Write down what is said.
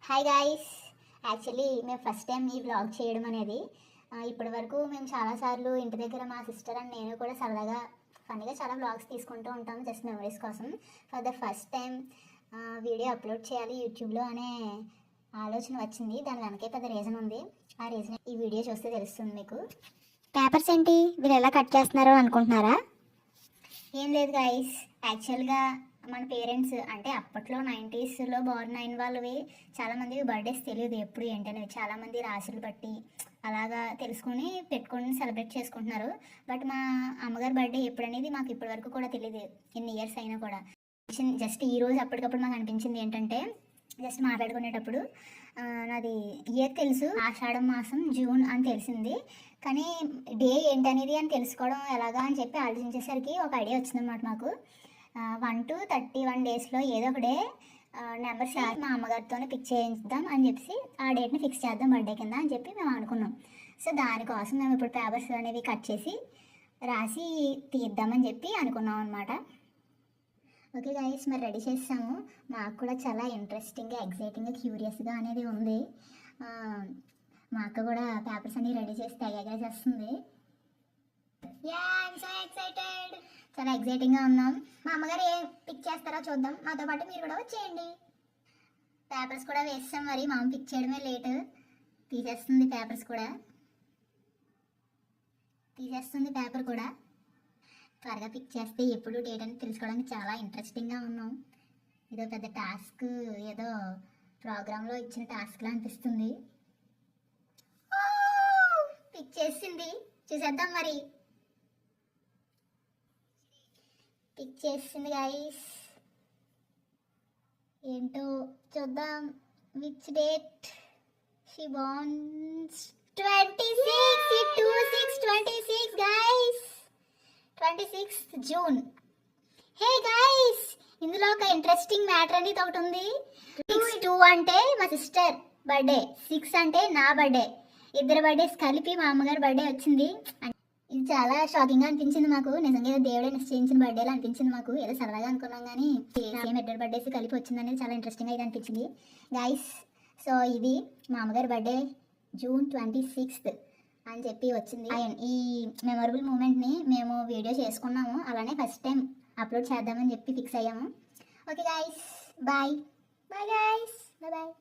Hi guys. Actually మేము first time ఈ vlog చేయడం అనేది. ఇప్పటి వరకు మేము చాలాసార్లు ఇంటి దగ్గర మా సిస్టర్ అండ్ నేను కూడా సరదాగా ఫన్నీగా చాలా వ్లాగ్స్ తీసుకుంటూ ఉంటాం జస్ట్ మెమరీస్ కోసం. For the first time video upload చేయాలి యూట్యూబ్లో అనే ఆలోచన వచ్చింది. దాని వెనకే పెద్ద రీజన్ ఉంది. ఆ రీజన్ ఈ వీడియో చూస్తే తెలుస్తుంది మీకు. పేపర్స్ ఏంటి వీళ్ళు ఎలా కట్ చేస్తున్నారో అనుకుంటున్నారా? ఏం లేదు గాయస్, యాక్చువల్గా మన పేరెంట్స్ అంటే అప్పట్లో 90sలో బోర్న్ అయిన వాళ్ళవి చాలామంది బర్త్డేస్ తెలియదు ఎప్పుడు ఏంటనేవి. చాలామంది రాశులు బట్టి అలాగా తెలుసుకొని పెట్టుకొని సెలబ్రేట్ చేసుకుంటున్నారు. బట్ మా అమ్మగారి బర్త్డే ఎప్పుడనేది మాకు ఇప్పటి వరకు కూడా తెలియదు, ఎన్ని ఇయర్స్ అయినా కూడా. జస్ట్ ఈరోజు అప్పటికప్పుడు మాకు అనిపించింది ఏంటంటే, జస్ట్ మాట్లాడుకునేటప్పుడు నాది ఇయర్ తెలుసు, ఆషాఢం మాసం జూన్ అని తెలిసింది, కానీ డే ఏంటనేది అని తెలుసుకోవడం ఎలాగా అని చెప్పి ఆలోచించేసరికి ఒక ఐడియా వచ్చిందన్నమాట మాకు. 1 to 31 డేస్లో ఏదో ఒక డే నెంబర్స్ మా అమ్మగారితోనే పిక్ చేయించుదాం అని చెప్పి ఆ డేట్ని ఫిక్స్ చేద్దాం బర్త్డే కింద అని చెప్పి మేము అనుకున్నాం. సో దానికోసం మేము ఇప్పుడు పేపర్స్ అనేవి కట్ చేసి రాసి తీద్దామని చెప్పి అనుకున్నాం అనమాట. ఓకే గైస్, మరి రెడీ చేసాము. మాకు కూడా చాలా ఇంట్రెస్టింగ్గా, ఎగ్జైటింగ్గా, క్యూరియస్గా అనేది ఉంది. మా అక్క కూడా పేపర్స్ అన్ని రెడీ చేసి తెగగా చేస్తుంది. చాలా ఎగ్జైటింగ్గా ఉన్నాం. మా అమ్మగారు ఏం పిక్ చేస్తారో చూద్దాం, మాతో పాటు మీరు కూడా వచ్చేయండి. పేపర్స్ కూడా వేస్తాం, మరి మా అమ్మ పిక్ చేయడమే లేటు. తీసేస్తుంది పేపర్ కూడా త్వరగా పిక్ చేస్తే ఎప్పుడు డేట్ అని తెలుసుకోవడానికి చాలా ఇంట్రెస్టింగ్గా ఉన్నాం. ఇదో పెద్ద టాస్క్, ఏదో ప్రోగ్రాంలో ఇచ్చిన టాస్క్లా అనిపిస్తుంది. పిక్ చేసింది, చూసేద్దాం మరి. పిక్ చేసింది గైస్, ఏంటో చూద్దాం. Which date she borns? 26 guys, 26th June. Hey guys, ఇందులో ఒక ఇంట్రెస్టింగ్ మ్యాటర్ అనేది ఒకటి ఉంది. 2 అంటే మా సిస్టర్ బర్త్డే, 6 అంటే నా బర్త్డే. ఇద్దరు బర్త్డేస్ కలిపి మా అమ్మగారి బర్త్డే వచ్చింది. ఇది చాలా షాకింగ్గా అనిపించింది మాకు. నిజంగా ఏదో దేవుడే నిశ్చయించిన బర్త్డేలా అనిపించింది మాకు. ఏదో సరదాగా అనుకున్నాం కానీ సేమ్ ఇద్దరు బర్త్డేస్ కలిపి వచ్చింది అనేది చాలా ఇంట్రెస్టింగ్గా ఇది అనిపించింది గైస్. సో ఇది మా అమ్మగారి బర్త్డే జూన్ 26th అని చెప్పి వచ్చింది. ఈ మెమొరబుల్ మూమెంట్ని మేము వీడియో చేసుకున్నాము, అలానే ఫస్ట్ టైం అప్లోడ్ చేద్దామని చెప్పి ఫిక్స్ అయ్యాము. Okay guys, bye bye guys, bye bye.